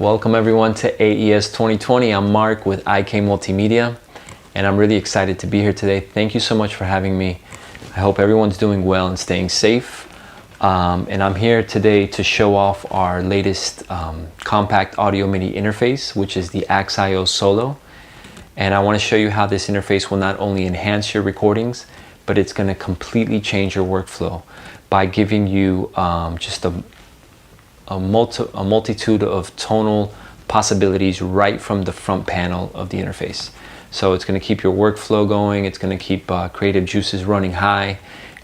Welcome everyone to AES 2020. I'm Mark with IK Multimedia, and I'm really excited to be here today. Thank you so much for having me. I hope everyone's doing well and staying safe. And I'm here today to show off our latest compact audio MIDI interface, which is the AXIO Solo. And I want to show you how this interface will not only enhance your recordings, but it's going to completely change your workflow by giving you just a multitude of tonal possibilities right from the front panel of the interface. So it's going to keep your workflow going, it's going to keep creative juices running high,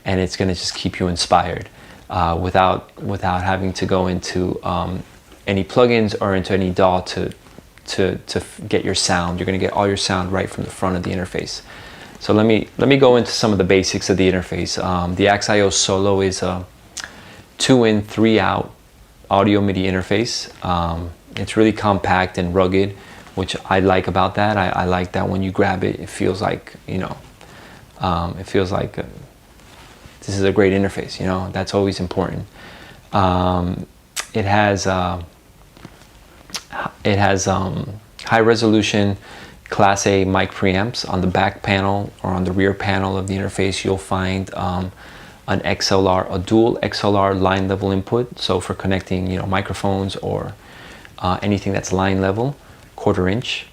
and it's going to just keep you inspired without having to go into any plugins or into any DAW to get your sound. You're going to get all your sound right from the front of the interface. So let me go into some of the basics of the interface. The AXIO Solo is a 2-in, 3-out audio MIDI interface. It's really compact and rugged, which I like about that. I like that when you grab it, it feels like, it feels like this is a great interface, that's always important. It has high resolution Class A mic preamps. On the back panel or on the rear panel of the interface, you'll find an XLR, a dual XLR line level input. So for connecting, microphones or anything that's line level, 1/4 inch.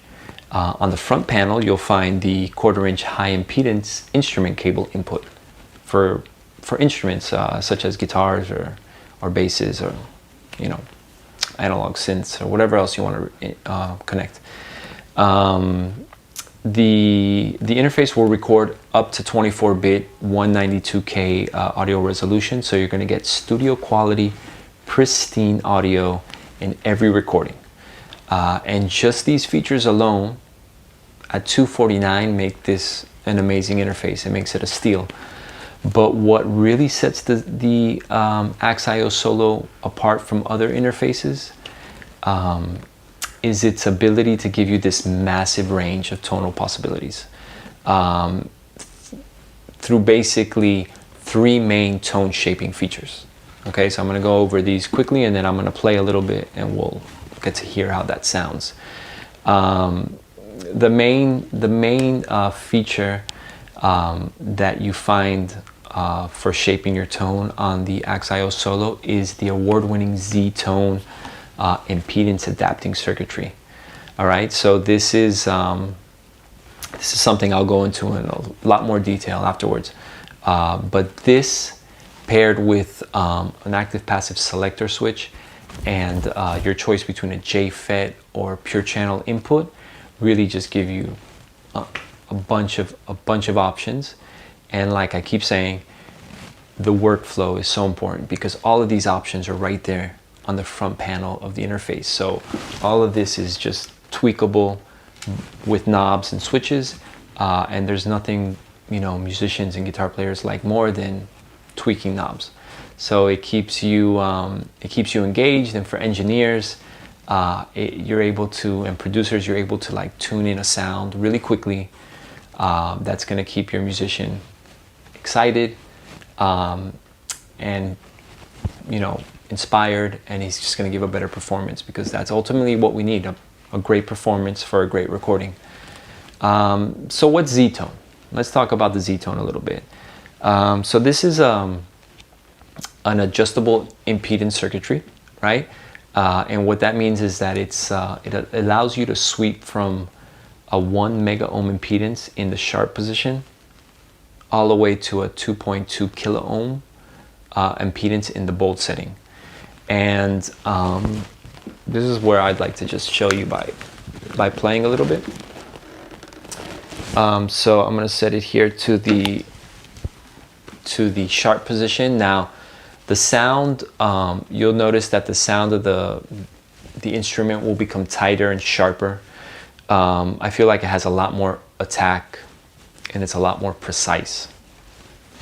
On the front panel, you'll find the 1/4 inch high impedance instrument cable input for instruments such as guitars or basses or, analog synths or whatever else you want to connect. The interface will record up to 24-bit 192K audio resolution, so you're going to get studio quality, pristine audio in every recording. And just these features alone at $249 make this an amazing interface. It makes it a steal. But what really sets the AXIO Solo apart from other interfaces is its ability to give you this massive range of tonal possibilities through basically 3 main tone shaping features. Okay, so I'm going to go over these quickly, and then I'm going to play a little bit and we'll get to hear how that sounds. The main feature that you find for shaping your tone on the AXIO Solo is the award-winning Z-Tone impedance adapting circuitry. All right, so this is something I'll go into in a lot more detail afterwards. But this, paired with an active passive selector switch and your choice between a JFET or pure channel input, really just give you a bunch of options. And like I keep saying, the workflow is so important because all of these options are right there on the front panel of the interface. So all of this is just tweakable with knobs and switches, and there's nothing musicians and guitar players like more than tweaking knobs. So it keeps you engaged, and for engineers, you're able to, and producers, you're able to like tune in a sound really quickly that's going to keep your musician excited and inspired, and he's just going to give a better performance, because that's ultimately what we need, a great performance for a great recording. So what's Z-Tone? Let's talk about the Z-Tone a little bit. So this is an adjustable impedance circuitry, right? And what that means is that it allows you to sweep from a 1 mega ohm impedance in the sharp position all the way to a 2.2 kilo ohm impedance in the bold setting. And this is where I'd like to just show you by playing a little bit. So I'm going to set it here to the sharp position. Now the sound, you'll notice that the sound of the instrument will become tighter and sharper. I feel like it has a lot more attack and it's a lot more precise.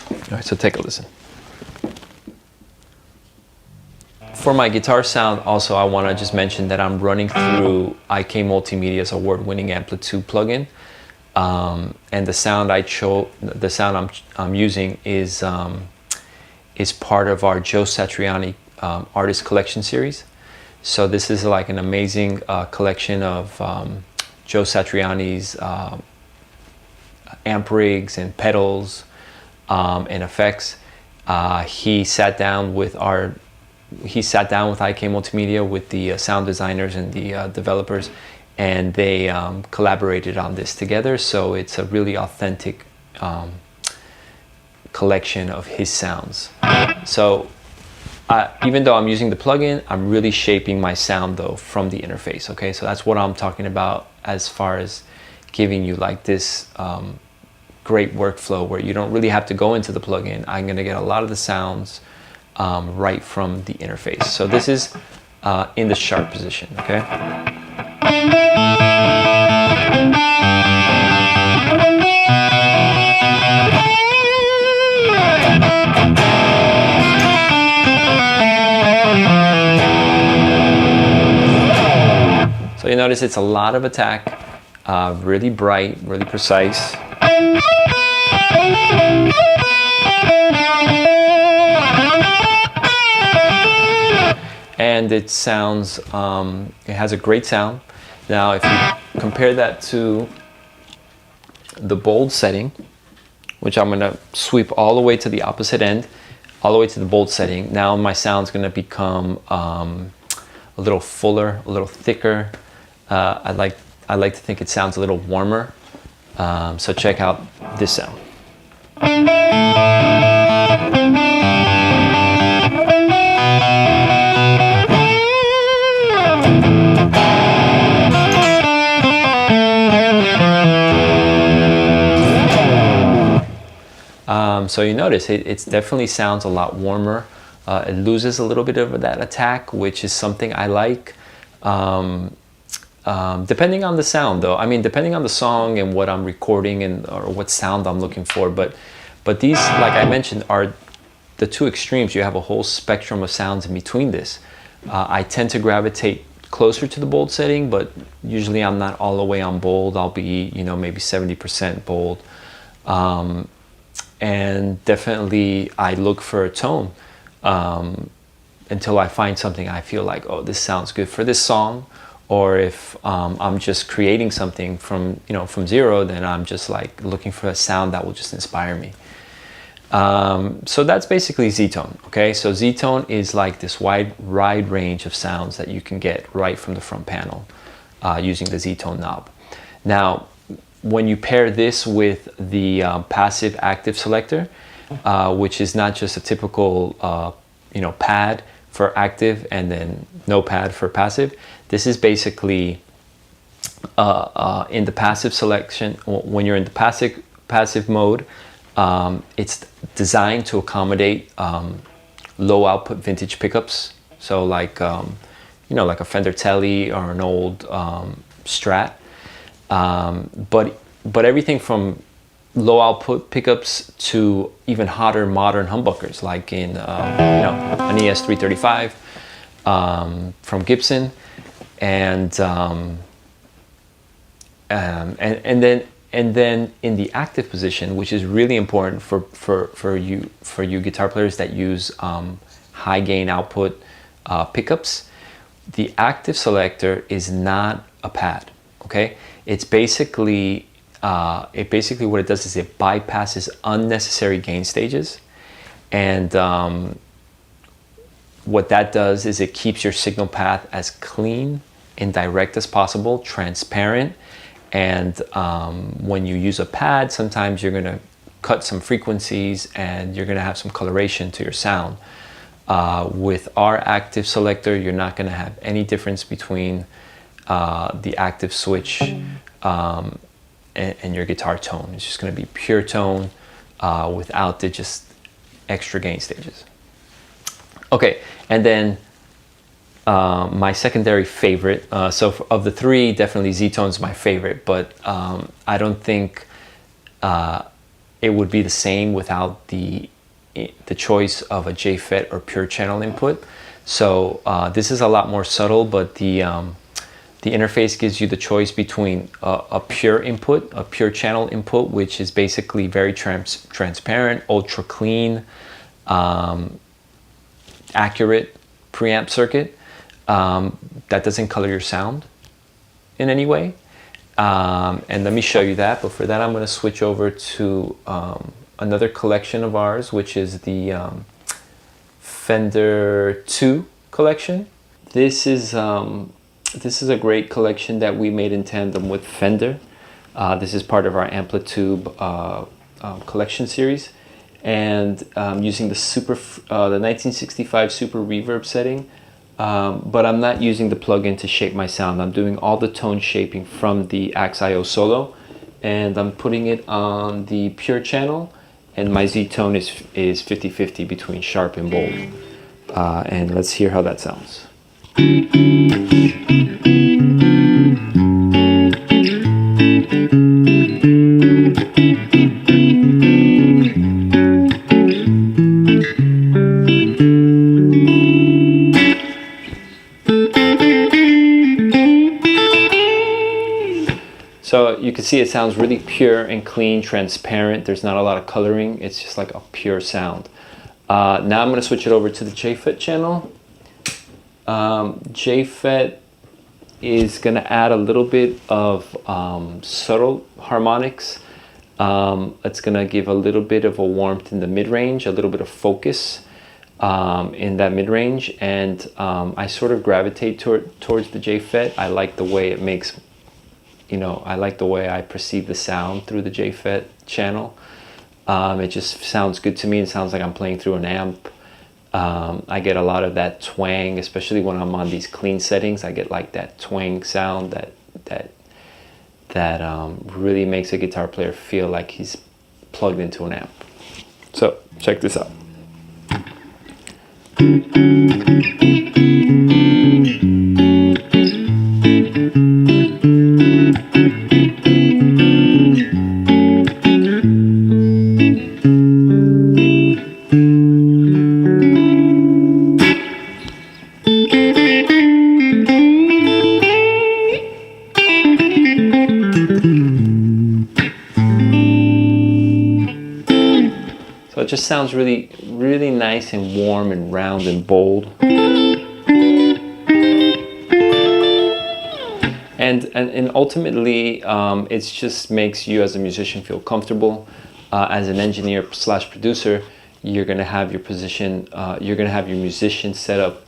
All right, so take a listen. For my guitar sound, also, I want to just mention that I'm running through IK Multimedia's award-winning Amplitude plugin, and the sound I'm using is part of our Joe Satriani artist collection series. So this is like an amazing collection of Joe Satriani's amp rigs and pedals and effects. He sat down with IK Multimedia, with the sound designers and the developers, and they collaborated on this together. So it's a really authentic collection of his sounds. So even though I'm using the plugin, I'm really shaping my sound though from the interface. Okay, so that's what I'm talking about as far as giving you like this great workflow where you don't really have to go into the plugin. I'm gonna get a lot of the sounds right from the interface. So this is in the sharp position, okay? So you notice it's a lot of attack, really bright, really precise. And it sounds, it has a great sound. Now if you compare that to the bold setting, which I'm gonna sweep all the way to the opposite end, all the way to the bold setting, now my sound's gonna become a little fuller, a little thicker. I like to think it sounds a little warmer. So check out this sound. So you notice it definitely sounds a lot warmer. It loses a little bit of that attack, which is something I like. Depending on the sound though, I mean, depending on the song and what I'm recording or what sound I'm looking for, but these, like I mentioned, are the two extremes. You have a whole spectrum of sounds in between this. I tend to gravitate closer to the bold setting, but usually I'm not all the way on bold. I'll be, you know, maybe 70% bold. And definitely I look for a tone until I find something I feel like, oh, this sounds good for this song. Or if I'm just creating something from zero, then I'm just like looking for a sound that will just inspire me. So that's basically Z-Tone, okay? So Z-Tone is like this wide range of sounds that you can get right from the front panel using the Z-Tone knob. Now, when you pair this with the passive active selector, which is not just a typical pad for active and then no pad for passive, this is basically in the passive selection. When you're in the passive mode, it's designed to accommodate low output vintage pickups. So like like a Fender Tele or an old Strat. But everything from low output pickups to even hotter modern humbuckers, like in an ES335 from Gibson, and then in the active position, which is really important for you guitar players that use high gain output pickups, the active selector is not a pad. Okay, it's basically what it does is it bypasses unnecessary gain stages, and what that does is it keeps your signal path as clean and direct as possible, transparent. And when you use a pad, sometimes you're going to cut some frequencies and you're going to have some coloration to your sound. With our active selector, you're not going to have any difference between the active switch and your guitar tone. It's just going to be pure tone without the just extra gain stages. Okay, and then my secondary favorite, so of the three, definitely Z-Tone's my favorite, but I don't think it would be the same without the choice of a JFET or pure channel input. So this is a lot more subtle, but the interface gives you the choice between a pure input, a pure channel input, which is basically very transparent, ultra clean, accurate preamp circuit, That doesn't color your sound in any way. And let me show you that. But for that, I'm going to switch over to another collection of ours, which is the Fender 2 collection. This is a great collection that we made in tandem with Fender. This is part of our Amplitube collection series, and using the 1965 Super Reverb setting. But I'm not using the plugin to shape my sound. I'm doing all the tone shaping from the Axe-IO Solo, and I'm putting it on the Pure channel, and my Z-tone is 50-50 between sharp and bold. And let's hear how that sounds. So you can see it sounds really pure and clean, transparent. There's not a lot of coloring. It's just like a pure sound. Now I'm going to switch it over to the JFET channel. JFET is going to add a little bit of subtle harmonics. It's going to give a little bit of a warmth in the mid-range, a little bit of focus in that mid-range. And I sort of gravitate towards the JFET. I like the way it makes, I like the way I perceive the sound through the JFET channel. It just sounds good to me. It sounds like I'm playing through an amp. I get a lot of that twang, especially when I'm on these clean settings. I get like that twang sound that really makes a guitar player feel like he's plugged into an amp. So check this out. So it just sounds really, really nice and warm and round and bold. And ultimately, it just makes you as a musician feel comfortable. As an engineer slash producer, you're gonna have your position, you're gonna have your musician set up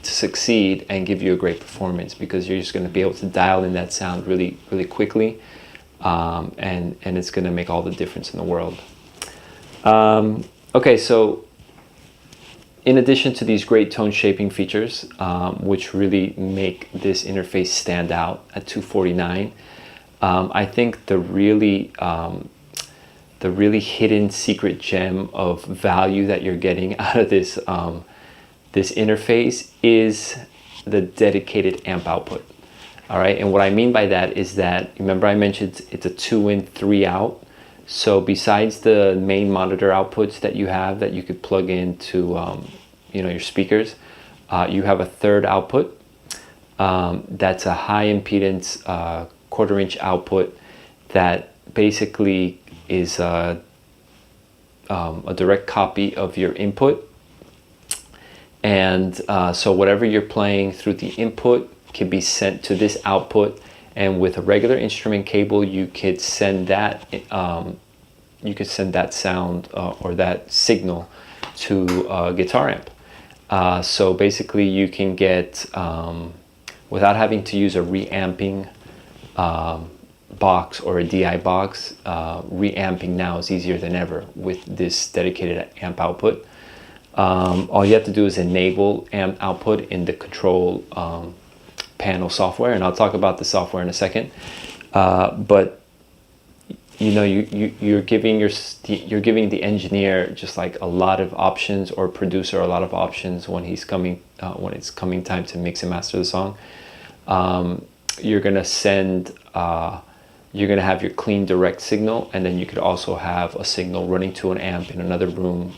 to succeed and give you a great performance, because you're just gonna be able to dial in that sound really, really quickly. And it's gonna make all the difference in the world. Okay, so in addition to these great tone shaping features, which really make this interface stand out at 249, I think the really hidden secret gem of value that you're getting out of this this interface is the dedicated amp output. All right, and what I mean by that is that, remember I mentioned it's a 2-in, 3-out. So besides the main monitor outputs that you have that you could plug into your speakers, you have a third output that's a high impedance 1/4-inch output that basically is a direct copy of your input. And so whatever you're playing through the input can be sent to this output. And with a regular instrument cable, you could send that sound or that signal to a guitar amp. So basically, you can get without having to use a reamping box or a DI box. Reamping now is easier than ever with this dedicated amp output. All you have to do is enable amp output in the control panel software, and I'll talk about the software in a second. But you're giving the engineer just like a lot of options, or producer a lot of options when it's coming time to mix and master the song. You're gonna have your clean direct signal, and then you could also have a signal running to an amp in another room,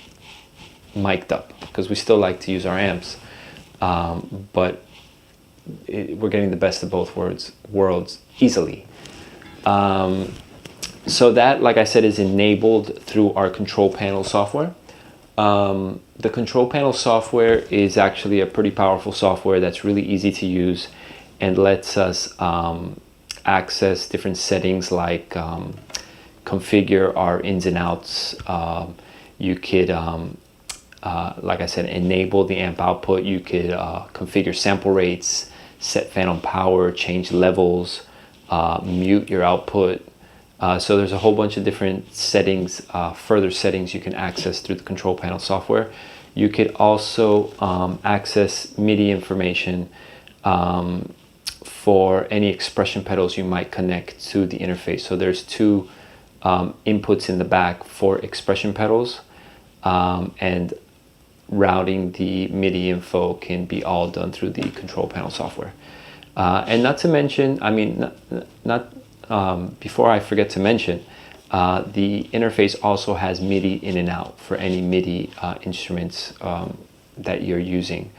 mic'd up, because we still like to use our amps, but we're getting the best of both worlds easily. So that, like I said, is enabled through our control panel software. The control panel software is actually a pretty powerful software that's really easy to use and lets us access different settings like configure our ins and outs. You could, like I said, enable the amp output. You could configure sample rates, set phantom power, change levels, mute your output. So there's a whole bunch of different settings, further settings you can access through the control panel software. You could also access MIDI information for any expression pedals you might connect to the interface. So there's two inputs in the back for expression pedals, and routing the MIDI info can be all done through the control panel software. And not to mention, I mean, before I forget to mention, the interface also has MIDI in and out for any MIDI instruments that you're using.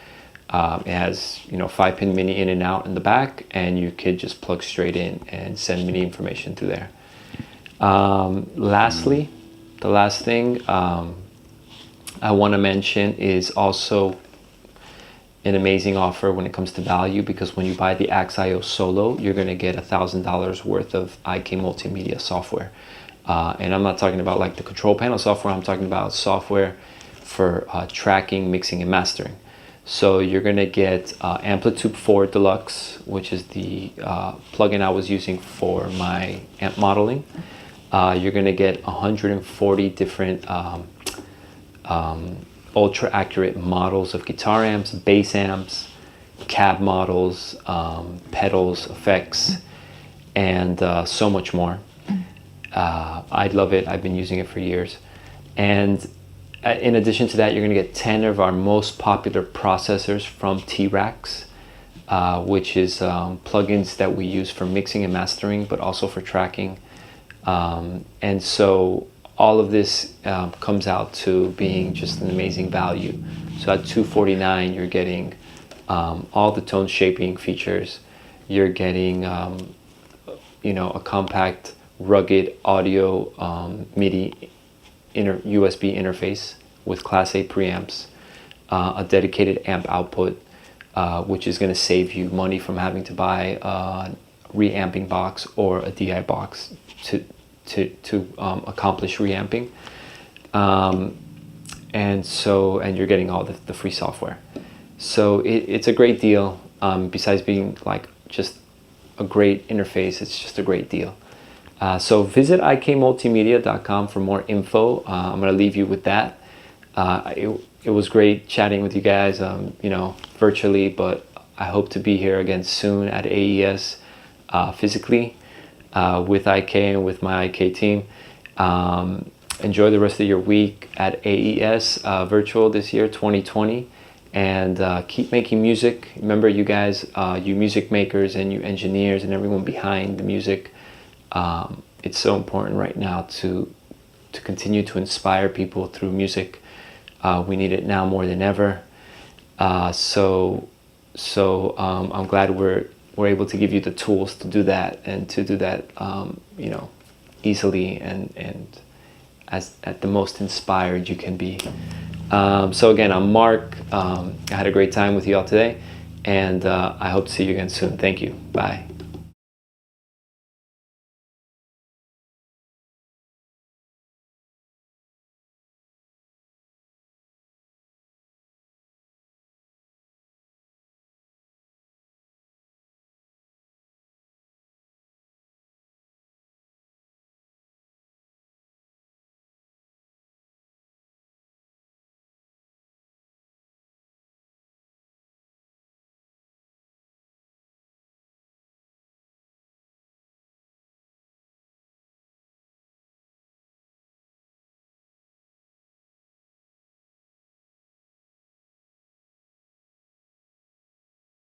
It has, 5-pin MIDI in and out in the back, and you could just plug straight in and send MIDI information through there. Lastly, the last thing I want to mention is also an amazing offer when it comes to value, because when you buy the Axe.io Solo, you're going to get $1,000 worth of IK Multimedia software. And I'm not talking about like the control panel software, I'm talking about software for tracking, mixing, and mastering. So you're going to get Amplitude 4 Deluxe, which is the plugin I was using for my amp modeling. You're going to get 140 different ultra accurate models of guitar amps, bass amps, cab models, pedals, effects, and so much more. I love it. I've been using it for years. And in addition to that, you're going to get 10 of our most popular processors from T-Rax, which is plugins that we use for mixing and mastering, but also for tracking. And so all of this comes out to being just an amazing value. So at $249, you're getting all the tone shaping features. You're getting, a compact, rugged audio MIDI USB interface with Class A preamps, a dedicated amp output, which is going to save you money from having to buy a reamping box or a DI box to accomplish reamping, and you're getting all the free software. So it's a great deal. Besides being like just a great interface, it's just a great deal. So visit ikmultimedia.com for more info. I'm going to leave you with that. It was great chatting with you guys, virtually, but I hope to be here again soon at AES physically. With IK and with my IK team. Enjoy the rest of your week at AES virtual this year, 2020, and keep making music. Remember, you guys, you music makers and you engineers and everyone behind the music, it's so important right now to continue to inspire people through music. We need it now more than ever. So I'm glad we're able to give you the tools to do that, and to do that, easily and as at the most inspired you can be. So again, I'm Mark. I had a great time with you all today, and I hope to see you again soon. Thank you. Bye.